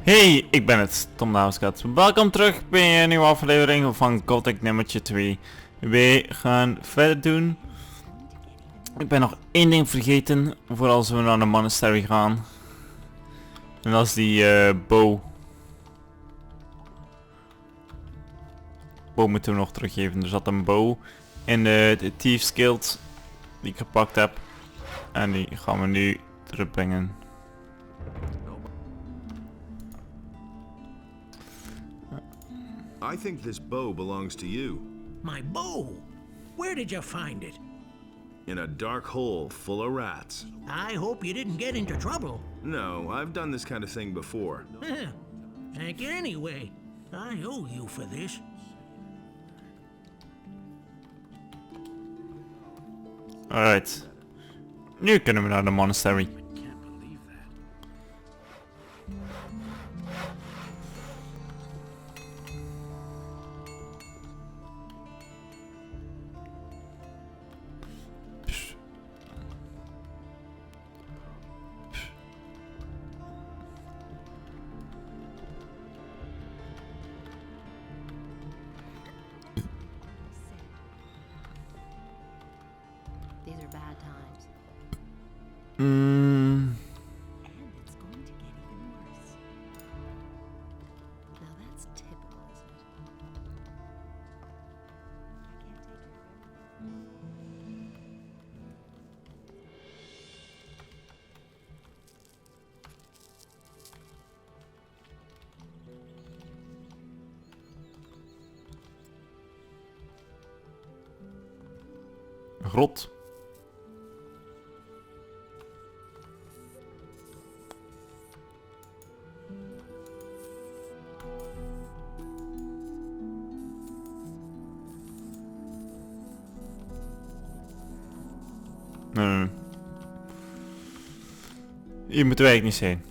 Hey, ik ben het, Tom de Housecat. Welkom terug bij een nieuwe aflevering van Gothic nummertje 2. Wij gaan verder doen. Ik ben nog één ding vergeten, voor als we naar de monastery gaan. En dat is die bow. Bow moeten we nog teruggeven. Er zat een bow in de Thieves Guild die ik gepakt heb. En die gaan we nu terugbrengen. I think this bow belongs to you. My bow? Where did you find it? In a dark hole full of rats. I hope you didn't get into trouble. No, I've done this kind of thing before. Thank you anyway. I owe you for this. Alright. Nu kunnen we naar de monastery. These are bad times. Mm. And it's going to get even worse. Now that's typical, isn't it? I can't take care of everything. Grot. Hier moeten wij eigenlijk niet zijn.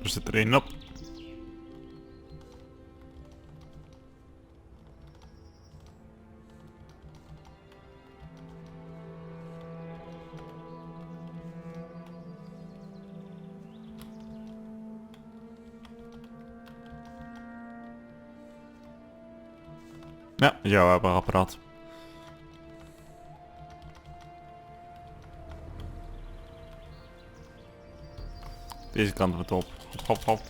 Er zit er één op. Ja, jouw apparaat. Deze kant wordt op. Hop, hop, hop.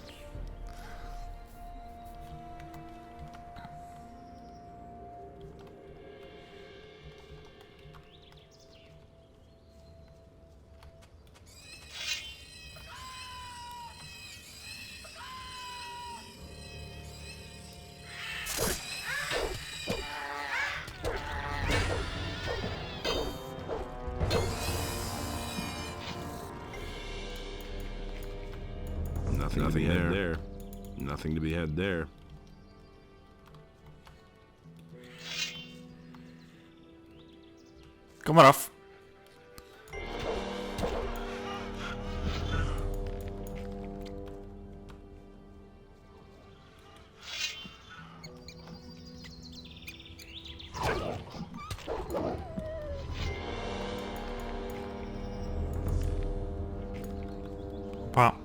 Nothing to be had there. Nothing to be had there. Kom maar af. Pa.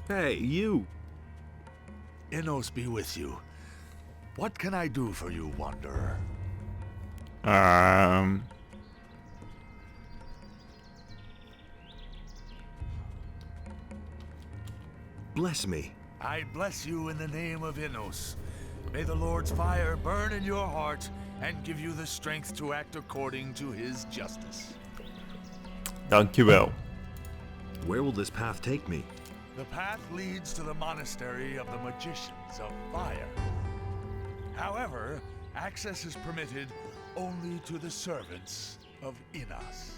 Hey, you! Innos be with you. What can I do for you, wanderer? Bless me. I bless you in the name of Innos. May the Lord's fire burn in your heart and give you the strength to act according to his justice. Dankjewel. Where will this path take me? The path leads to the monastery of the Magicians of Fire. However, access is permitted only to the servants of Innos.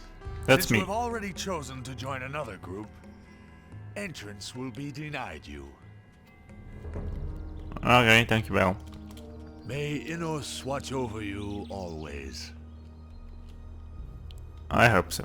That's Since me. you have already chosen to join another group, entrance will be denied you. Oké, dankjewel. May Innos watch over you always. I hope so.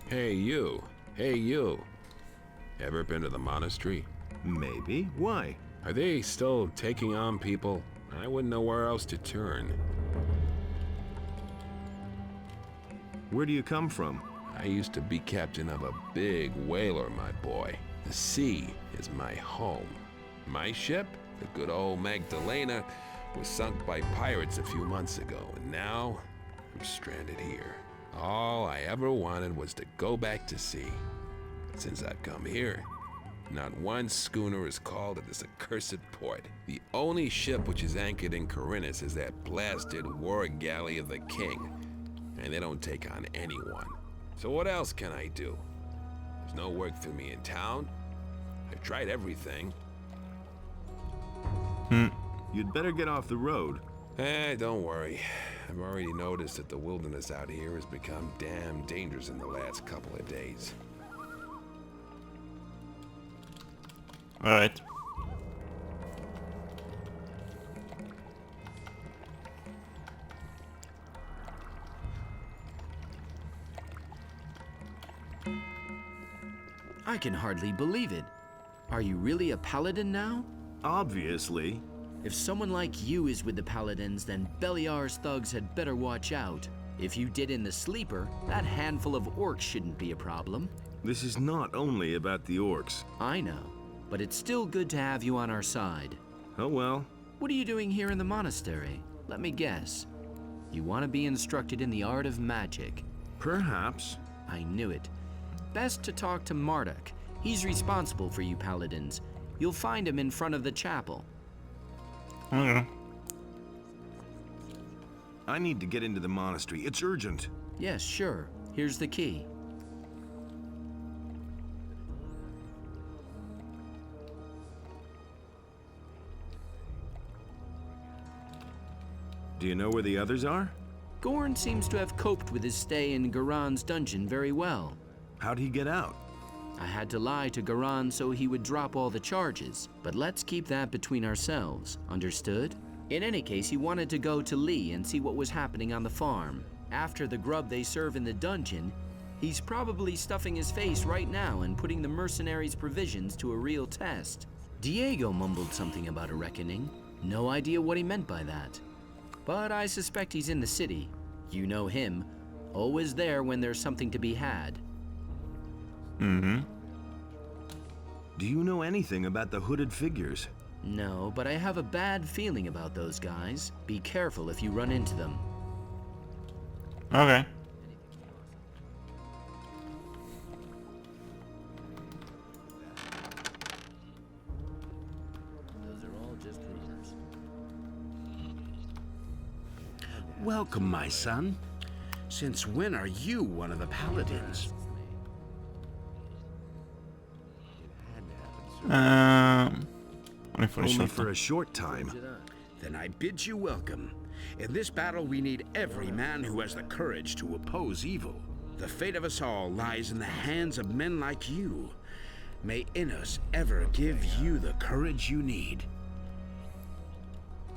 Hey you. Hey you. Ever been to the monastery? Maybe. Why? Are they still taking on people? I wouldn't know where else to turn. Where do you come from? I used to be captain of a big whaler, my boy. The sea is my home. My ship, the good old Magdalena, was sunk by pirates a few months ago, and now I'm stranded here. All I ever wanted was to go back to sea. Since I've come here, not one schooner is called at this accursed port. The only ship which is anchored in Corinthus is that blasted war galley of the king, and they don't take on anyone. So what else can I do? There's no work for me in town. I've tried everything. You'd better get off the road. Don't worry. I've already noticed that the wilderness out here has become damn dangerous in the last couple of days. Alright. I can hardly believe it. Are you really a paladin now? Obviously. If someone like you is with the paladins, then Beliar's thugs had better watch out. If you did in the sleeper, that handful of orcs shouldn't be a problem. This is not only about the orcs. I know, but it's still good to have you on our side. Oh well. What are you doing here in the monastery? Let me guess. You want to be instructed in the art of magic. Perhaps. I knew it. Best to talk to Marduk. He's responsible for you paladins. You'll find him in front of the chapel. Okay. I need to get into the monastery. It's urgent. Yes, sure. Here's the key. Do you know where the others are? Gorn seems to have coped with his stay in Garan's dungeon very well. How'd he get out? I had to lie to Garan so he would drop all the charges, but let's keep that between ourselves, understood? In any case, he wanted to go to Lee and see what was happening on the farm. After the grub they serve in the dungeon, he's probably stuffing his face right now and putting the mercenaries' provisions to a real test. Diego mumbled something about a reckoning. No idea what he meant by that. But I suspect he's in the city. You know him, always there when there's something to be had. Mm-hmm. Do you know anything about the hooded figures? No, but I have a bad feeling about those guys. Be careful if you run into them. Okay. Those are all just rumors. Welcome, my son. Since when are you one of the paladins? Only for a Only short for time. a short time. Then I bid you welcome. In this battle, we need every man who has the courage to oppose evil. The fate of us all lies in the hands of men like you. May Innos ever give you the courage you need.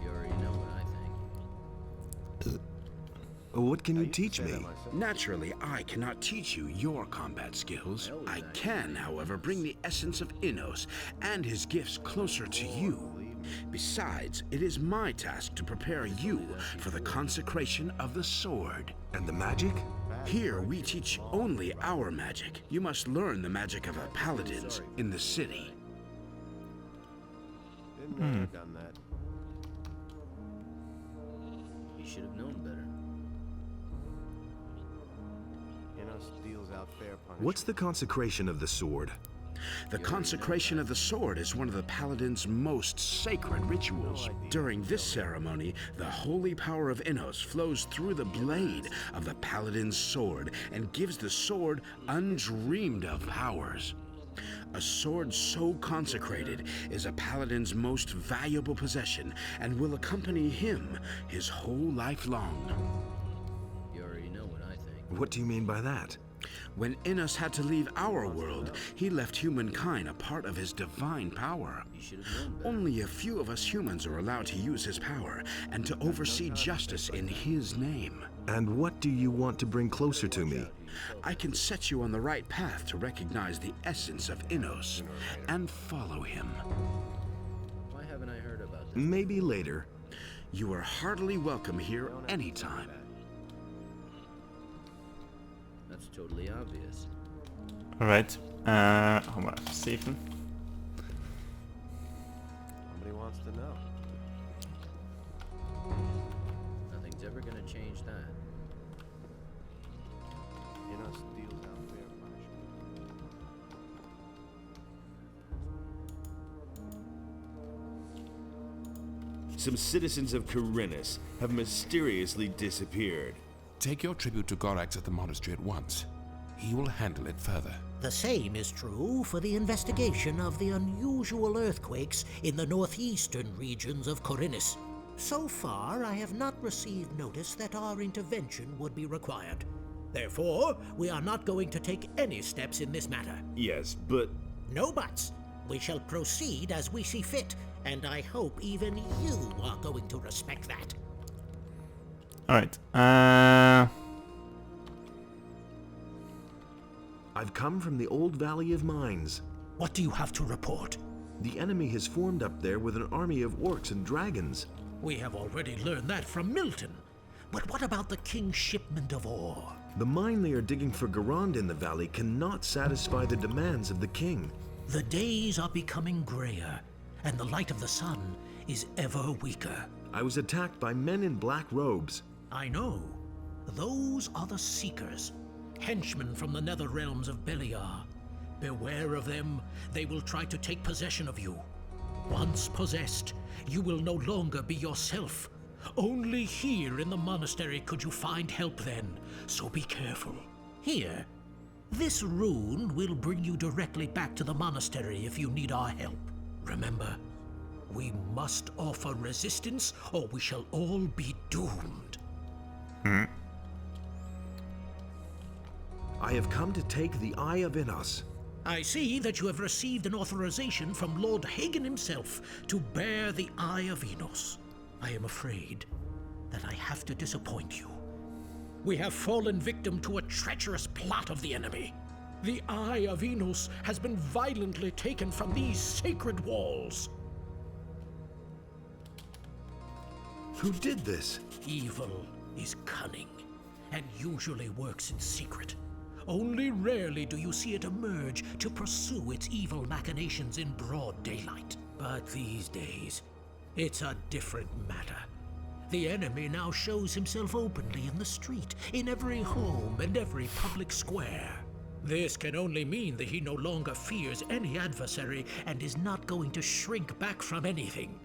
You already know what I think. What can you teach me? Naturally, I cannot teach you your combat skills. I can, however, bring the essence of Innos and his gifts closer to you. Besides, it is my task to prepare you for the consecration of the sword. And the magic? Here, we teach only our magic. You must learn the magic of our paladins in the city. Done that. You should have known better. Deals out fair punishment. What's the consecration of the sword? The consecration of the sword is one of the paladin's most sacred rituals. During this ceremony, the holy power of Innos flows through the blade of the paladin's sword and gives the sword undreamed of powers. A sword so consecrated is a paladin's most valuable possession and will accompany him his whole life long. You already know what I think. What do you mean by that? When Innos had to leave our world, he left humankind a part of his divine power. You should have known better. Only a few of us humans are allowed to use his power and to oversee justice in his name. And what do you want to bring closer to me? I can set you on the right path to recognize the essence of Innos and follow him. Why haven't I heard about this? Maybe later. You are heartily welcome here anytime. That's totally obvious. Alright. Gaan we even saven. Somebody wants to know. Nothing's ever gonna change that. Deals out fair punishment. Some citizens of Corinus have mysteriously disappeared. Take your tribute to Gorax at the monastery at once. He will handle it further. The same is true for the investigation of the unusual earthquakes in the northeastern regions of Corinus. So far, I have not received notice that our intervention would be required. Therefore, we are not going to take any steps in this matter. Yes, but No buts. We shall proceed as we see fit, and I hope even you are going to respect that. Alright. I've come from the old Valley of Mines. What do you have to report? The enemy has formed up there with an army of orcs and dragons. We have already learned that from Milton. But what about the king's shipment of ore? The mine they are digging for Garand in the valley cannot satisfy the demands of the king. The days are becoming grayer, and the light of the sun is ever weaker. I was attacked by men in black robes. I know. Those are the Seekers, henchmen from the nether realms of Beliar. Beware of them. They will try to take possession of you. Once possessed, you will no longer be yourself. Only here in the monastery could you find help then, so be careful. Here, this rune will bring you directly back to the monastery if you need our help. Remember, we must offer resistance or we shall all be doomed. I have come to take the Eye of Innos. I see that you have received an authorization from Lord Hagen himself to bear the Eye of Innos. I am afraid that I have to disappoint you. We have fallen victim to a treacherous plot of the enemy. The Eye of Innos has been violently taken from these sacred walls. Who did this? Evil is cunning and usually works in secret. Only rarely do you see it emerge to pursue its evil machinations in broad daylight. But these days, it's a different matter. The enemy now shows himself openly in the street, in every home and every public square. This can only mean that he no longer fears any adversary and is not going to shrink back from anything.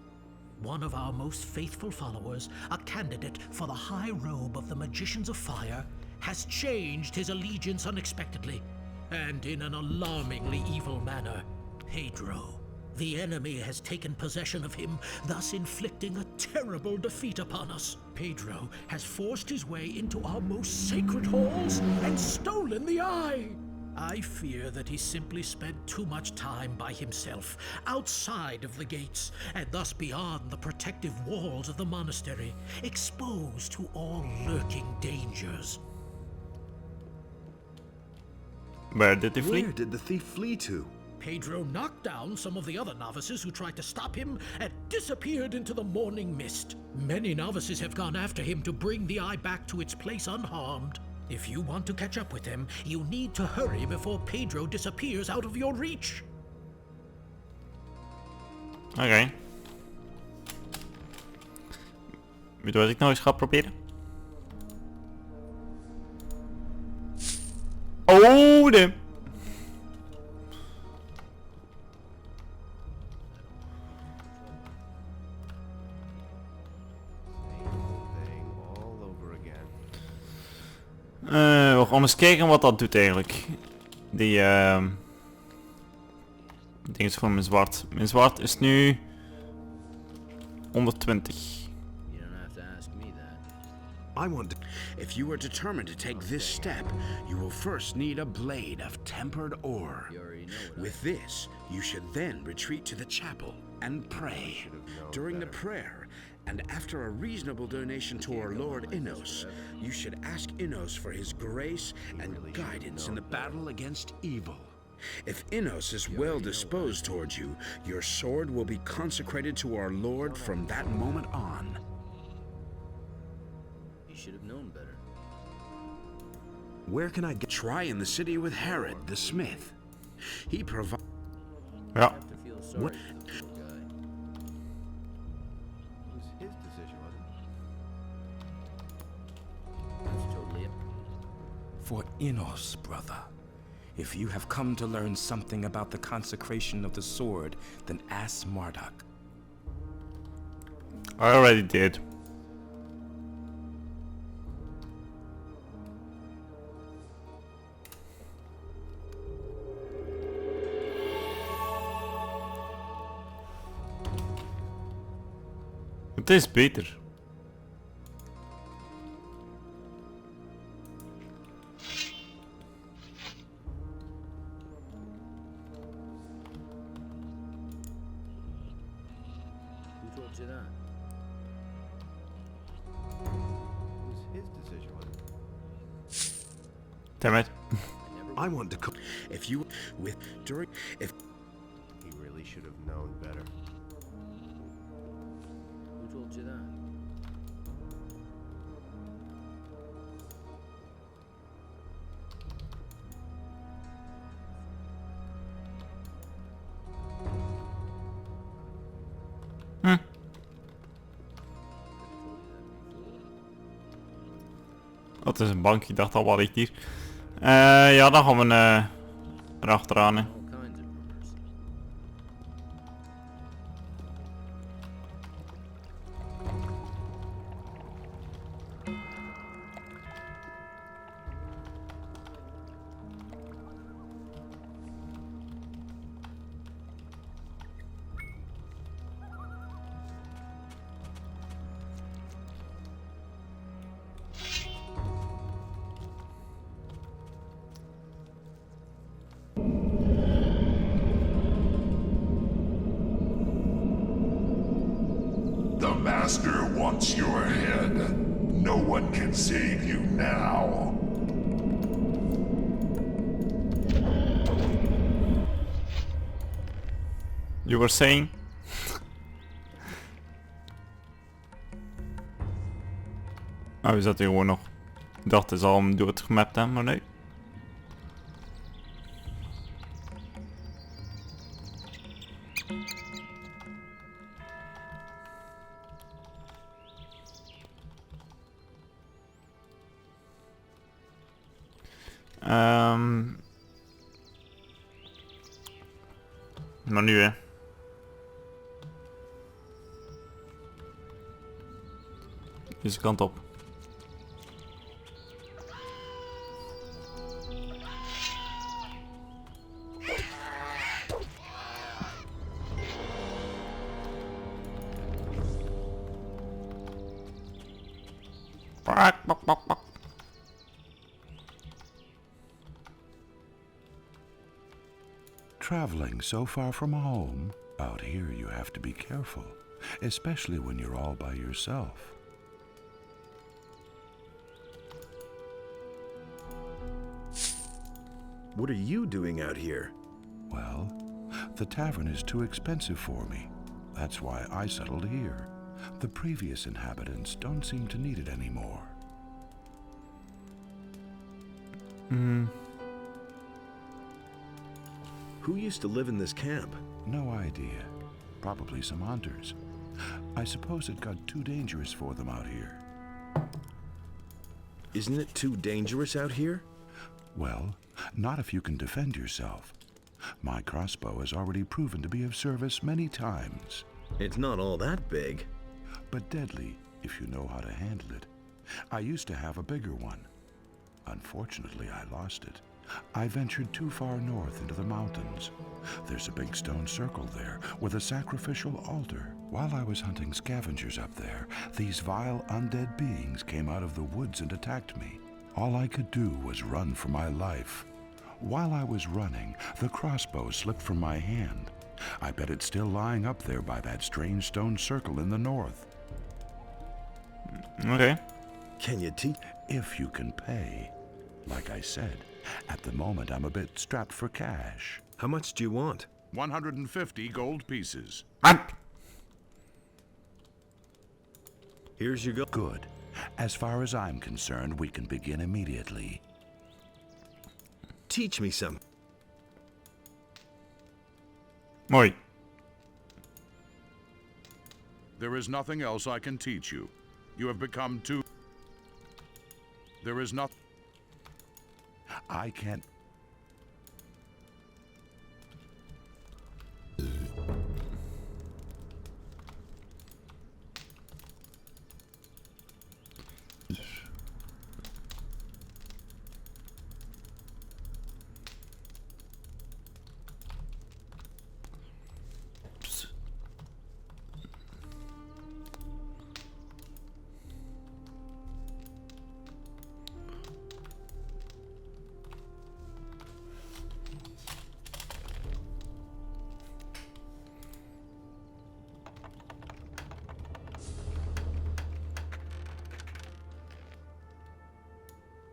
One of our most faithful followers, a candidate for the high robe of the Magicians of Fire, has changed his allegiance unexpectedly, and in an alarmingly evil manner. Pedro, the enemy has taken possession of him, thus inflicting a terrible defeat upon us. Pedro has forced his way into our most sacred halls and stolen the eye. I fear that he simply spent too much time by himself, outside of the gates, and thus beyond the protective walls of the monastery, exposed to all lurking dangers. Where did he flee? Where did the thief flee to? Pedro knocked down some of the other novices who tried to stop him and disappeared into the morning mist. Many novices have gone after him to bring the eye back to its place unharmed. If you want to catch up with him, you need to hurry before Pedro disappears out of your reach. Oké. Weet je wat ik nou eens ga proberen? Oh, de. We gaan eens kijken wat dat doet eigenlijk. Die ding is voor mijn zwart. Mijn zwart is nu 120. You don't have to ask me that. I want to. If you are determined to take this step, you will first need a blade of tempered ore. With this, you should then retreat to the chapel and pray. During the prayer, and after a reasonable donation to our Lord Innos, you should ask Innos for his grace and guidance in the battle against evil. If Innos is well disposed towards you, your sword will be consecrated to our Lord from that moment on. You should have known better. Where can I get? Try in the city with Herod, the smith. He provides. Ja. I have to feel sorry for the poor guy. It was his decision, wasn't it? That's totally it. For Innos, brother. If you have come to learn something about the consecration of the sword, then ask Marduk. I already did. Het is beter. Who told you that? It was his decision, wasn't it? Damn it. I want to. If you with during if He really should have known better. Who told you that? Dat is een bank, ik dacht al wat ligt hier. Ja, dan gaan we erachteraan. Hè. All kinds of rumors. The Master wants your head. No one can save you now. You were saying? Oh, is dat hier gewoon nog? Ik dacht, het is al hem door het gemapt, hè, maar nee. Maar nu, hè. Deze kant op. Traveling so far from home, out here you have to be careful, especially when you're all by yourself. What are you doing out here? Well, the tavern is too expensive for me. That's why I settled here. The previous inhabitants don't seem to need it anymore. Who used to live in this camp? No idea. Probably some hunters. I suppose it got too dangerous for them out here. Isn't it too dangerous out here? Well, not if you can defend yourself. My crossbow has already proven to be of service many times. It's not all that big. But deadly, if you know how to handle it. I used to have a bigger one. Unfortunately, I lost it. I ventured too far north into the mountains. There's a big stone circle there with a sacrificial altar. While I was hunting scavengers up there, these vile undead beings came out of the woods and attacked me. All I could do was run for my life. While I was running, the crossbow slipped from my hand. I bet it's still lying up there by that strange stone circle in the north. Okay. Can you teach? If you can pay. Like I said, at the moment I'm a bit strapped for cash. How much do you want? 150 gold pieces. Here's your go. Good. As far as I'm concerned, we can begin immediately. Teach me some. Mooi. There is nothing else I can teach you. You have become too... There is nothing... I can't...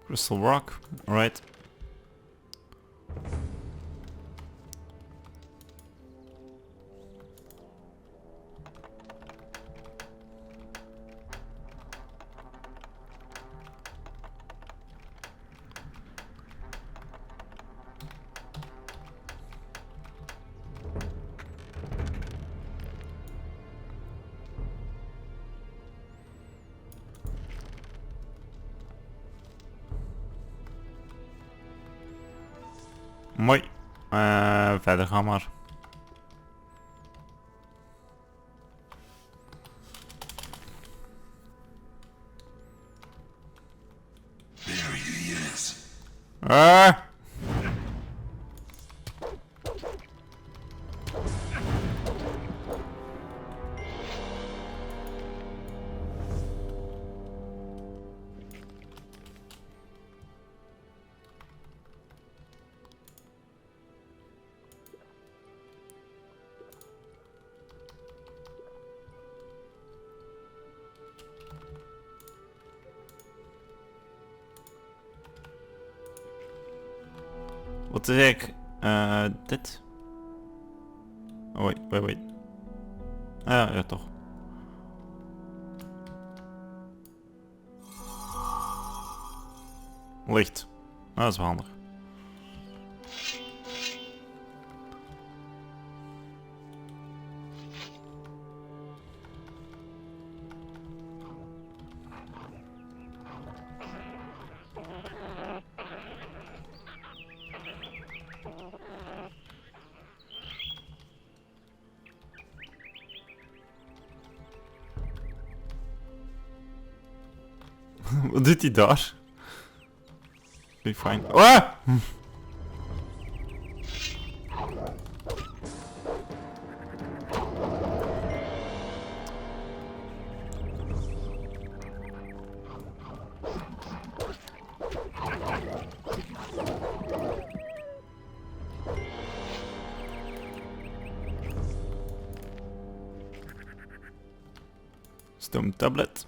Crystal rock, alright. Mooi. Verder gaan maar. There he is. Wat zeg ik? Dit? Oh, wait. Ja, toch. Licht. Dat is wel handig. Wat doet hij daar? Be fine. Ah! Stone tablet.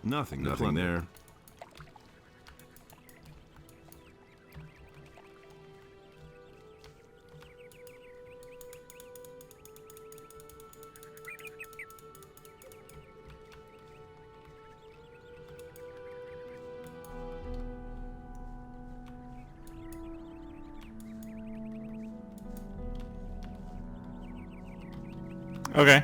Nothing Nothing there. Okay.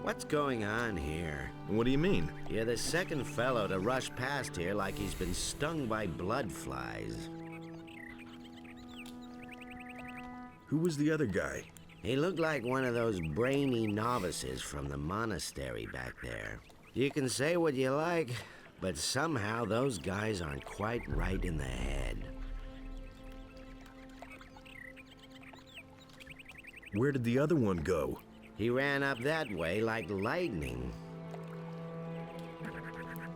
What's going on here? What do you mean? You're the second fellow to rush past here like he's been stung by blood flies. Who was the other guy? He looked like one of those brainy novices from the monastery back there. You can say what you like, but somehow those guys aren't quite right in the head. Where did the other one go? He ran up that way like lightning.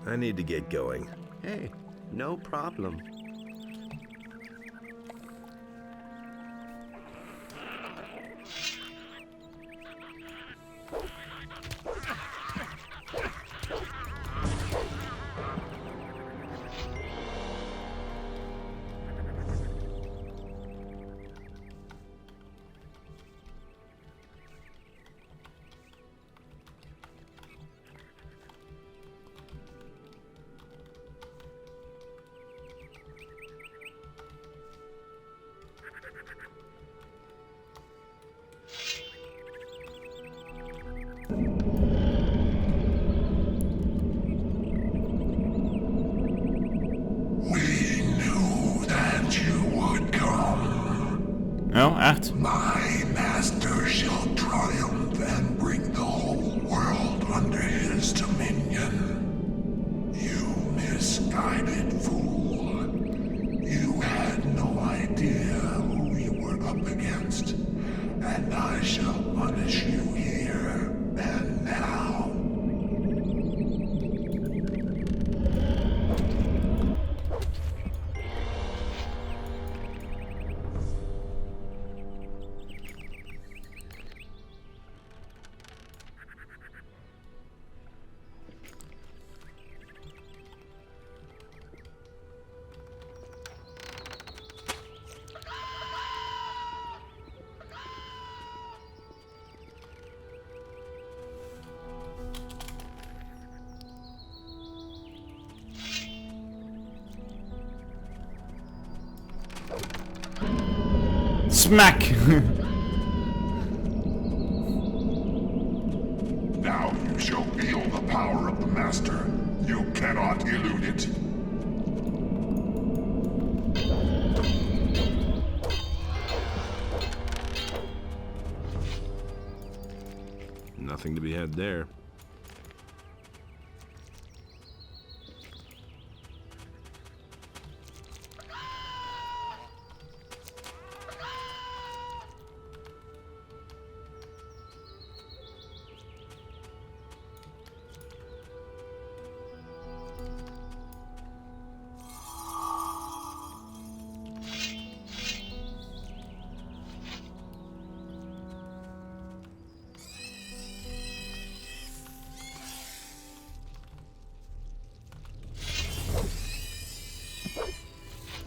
I need to get going. Hey, no problem. Oh, echt? My master shall triumph and bring the whole world under his dominion. You misguided fool. You had no idea who you were up against, and I shall punish you here and now. Smack! Now you shall feel the power of the Master. You cannot elude it. Nothing to be had there.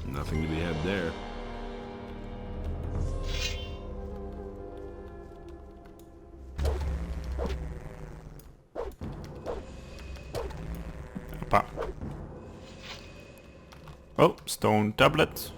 Nothing to be had there. Hoppa. Oh, stone tablet.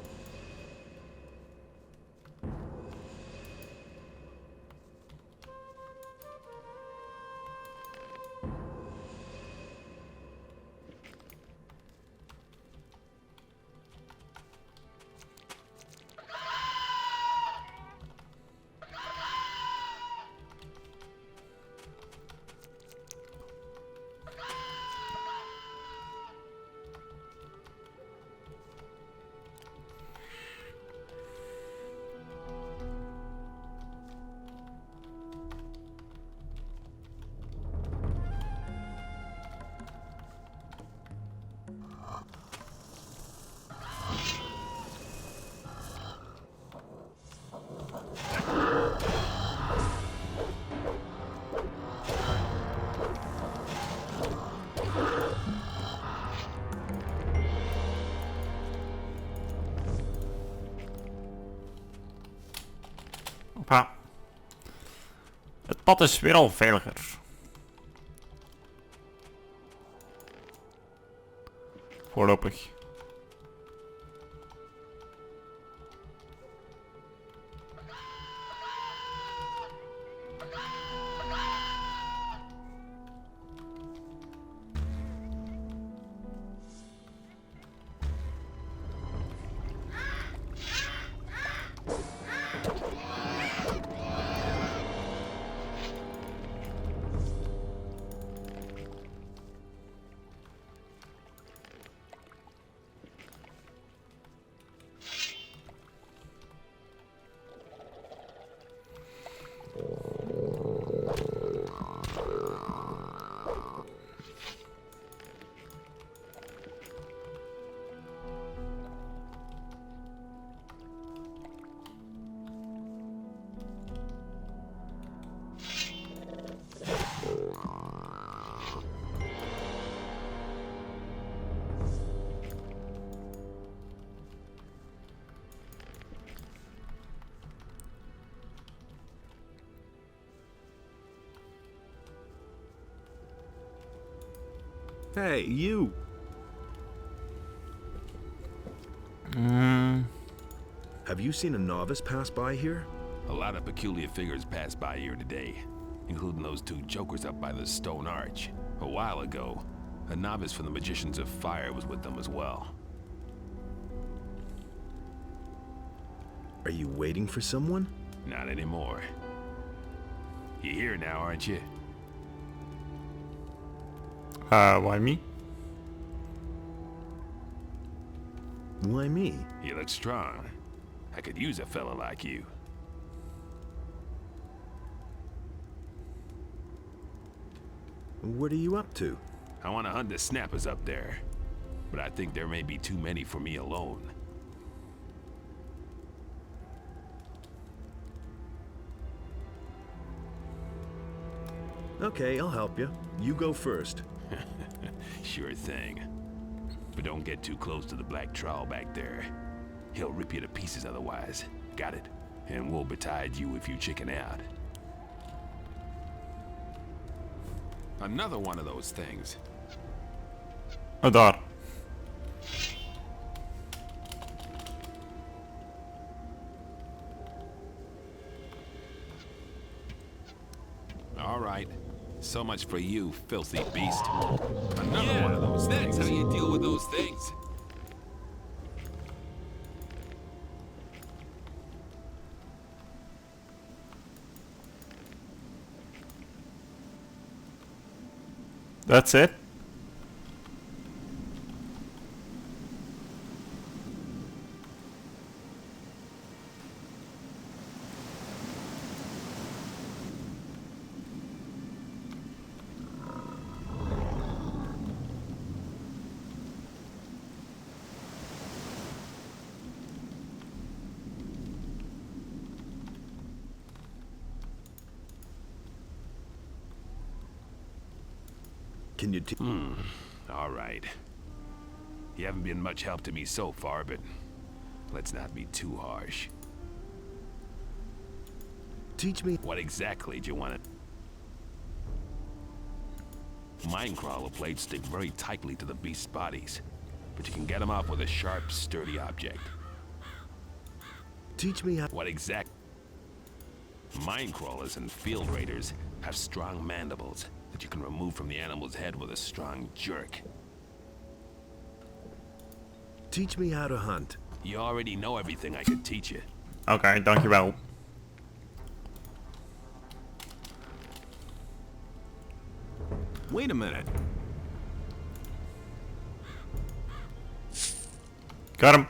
Het pad is weer al veiliger. Voorlopig. Hey, you! Have you seen a novice pass by here? A lot of peculiar figures passed by here today, including those two jokers up by the stone arch. A while ago, a novice from the Magicians of Fire was with them as well. Are you waiting for someone? Not anymore. You're here now, aren't you? Why me? Why me? You look strong. I could use a fella like you. What are you up to? I want to hunt the snappers up there, but I think there may be too many for me alone. Okay, I'll help you. You go first. Sure thing. But don't get too close to the black troll back there. He'll rip you to pieces otherwise. Got it? And we'll betide you if you chicken out. Another one of those things. Oh, daar. All right. So much for you, filthy beast. Another one of those things. That's how you deal with those things. That's it? Can you all right. You haven't been much help to me so far, but let's not be too harsh. Teach me. What exactly do you want to... Mine crawler plates stick very tightly to the beast's bodies, but you can get them off with a sharp, sturdy object. Teach me how... What exact... Mine crawlers and field raiders have strong mandibles that you can remove from the animal's head with a strong jerk. Teach me how to hunt. You already know everything I could teach you. Oké, dankjewel. Wait a minute. Got him.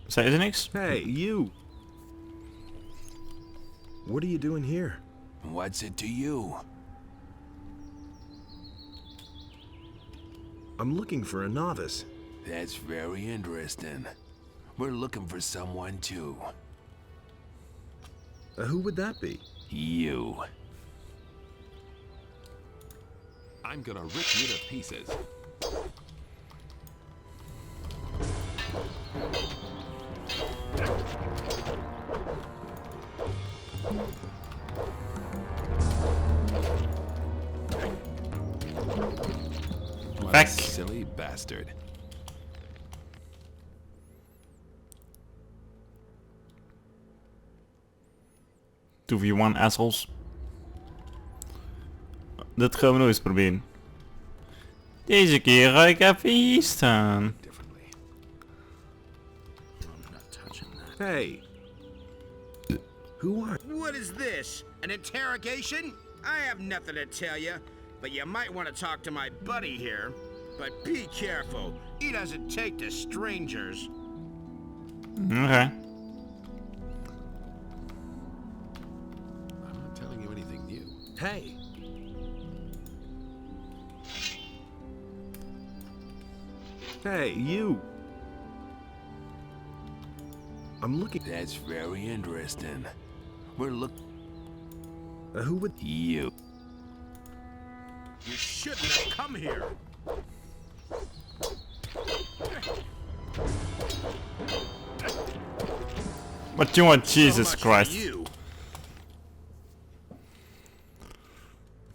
Zei ze niks? Hey, you! What are you doing here? What's it to you? I'm looking for a novice. That's very interesting. We're looking for someone too. Who would that be? You. I'm gonna rip you to pieces. What a silly bastard. Two v one assholes. Dat gaan we nog eens proberen. Deze keer ga ik even hier staan. Hey. Who are... What is this? An interrogation? I have nothing to tell you, but you might want to talk to my buddy here. But be careful. He doesn't take to strangers. Okay. I'm not telling you anything new. Hey. Hey, you. I'm looking... That's very interesting. We're who would... You. You shouldn't have come here. What you want, Jesus Christ.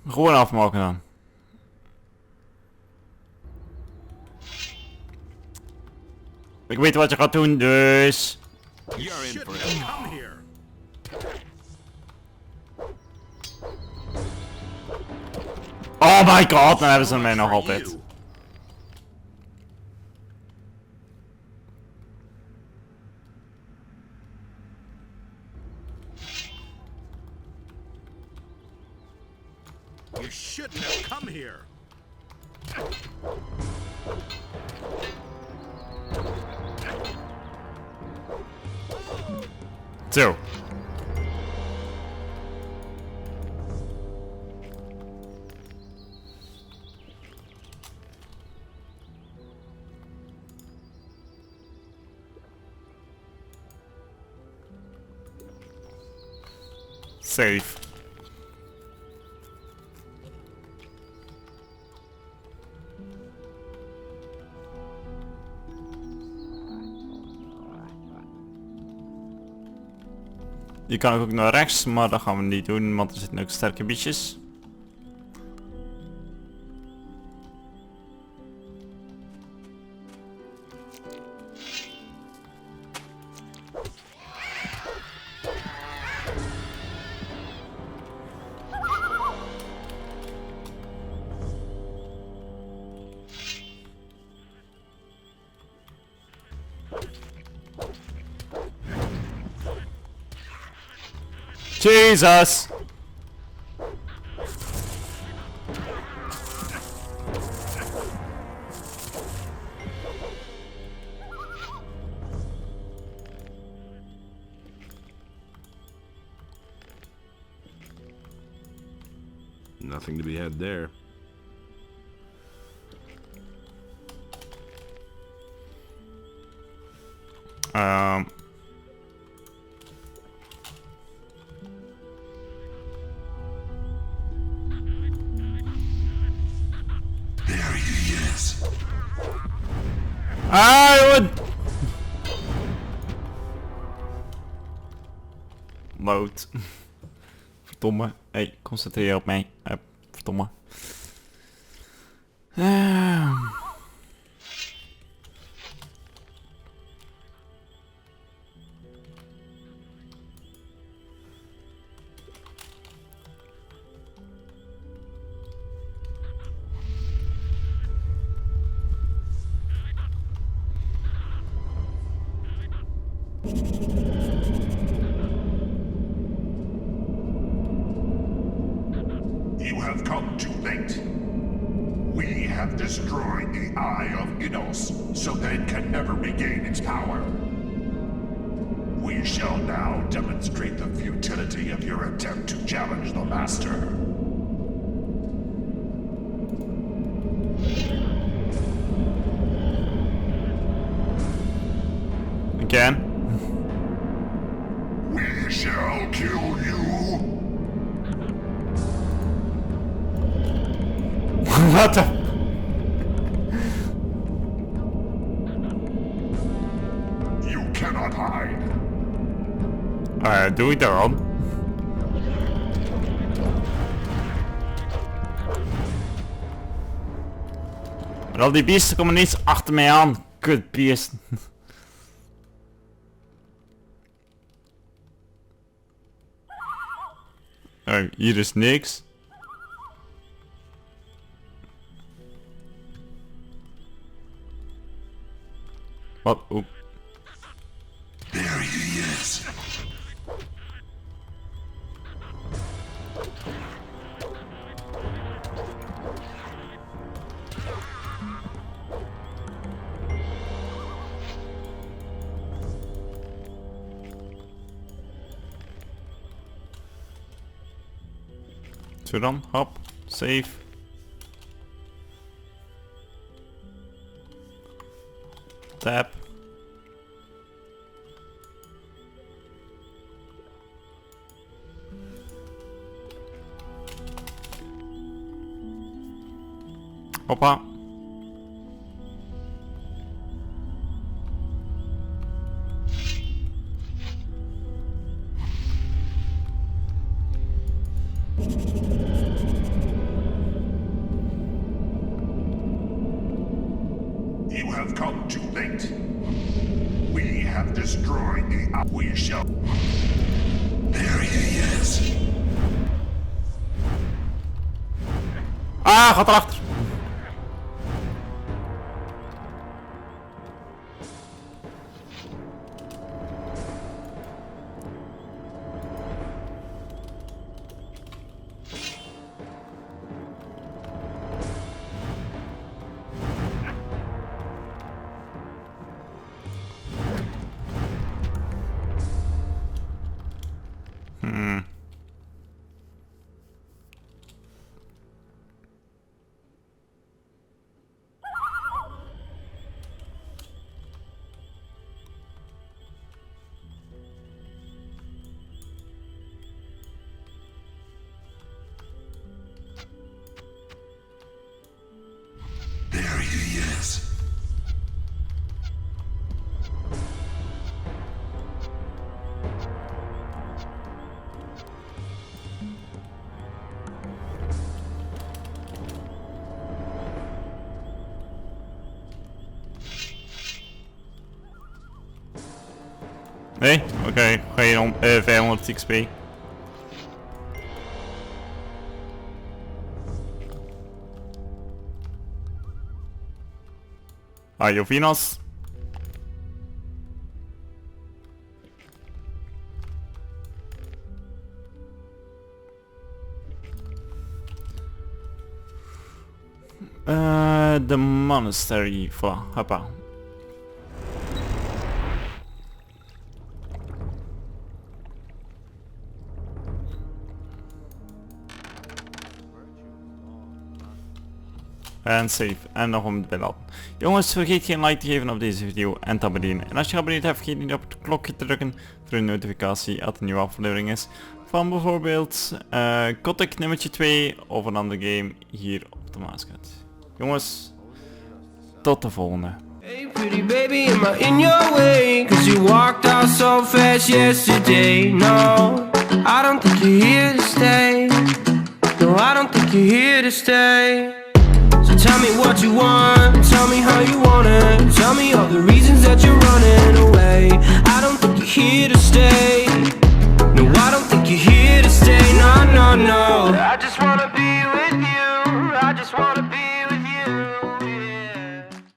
Gewoon afmaken dan. Ik weet wat je gaat doen, dus... You're in for it. Come here. Oh my god, dan hebben ze mij nog altijd. You shouldn't have come here. Zo. Safe. Je kan ook naar rechts, maar dat gaan we niet doen, want er zitten ook sterke bietjes. Jesus! Nothing to be had there. There he is. I would load. Verdomme. Hey, concentreer je op mij. Verdomme. You have come too late. We have destroyed the Eye of Innos, so that it can never regain its power. We shall now demonstrate the futility of your attempt to challenge the Master. Ik can. We shall kill you. What the? You cannot hide. Doe ik daarom. Maar al die beesten komen niet achter mij aan. Kut beesten. Hier is niks. Wat? Oeh. There he is. Zo dan, hop, save. Tab. Hoppa. You have come too late. We have destroyed the... We shall... There he is. Ah, gaat erachter. There he is. Nee? Oké, geen om 500 XP. Jovinas. The monastery, voilà, hoppa. En save. En nog om te laten. Jongens, vergeet geen like te geven op deze video en te abonneren. En als je geabonneerd hebt, vergeet niet op het klokje te drukken voor een notificatie als er een nieuwe aflevering is. Van bijvoorbeeld Gothic nummertje 2 of een andere game hier op de Maaskant. Jongens, tot de volgende. Hey pretty baby, am I in your way? Cause you walked out so fast yesterday. No, I don't think you're here to stay. No, I don't think you're here to stay. So tell me what you want, tell me how you want it. Tell me all the reasons that you're running away. I don't think you're here to stay. No, I don't think you're here to stay. No, no, no. I just wanna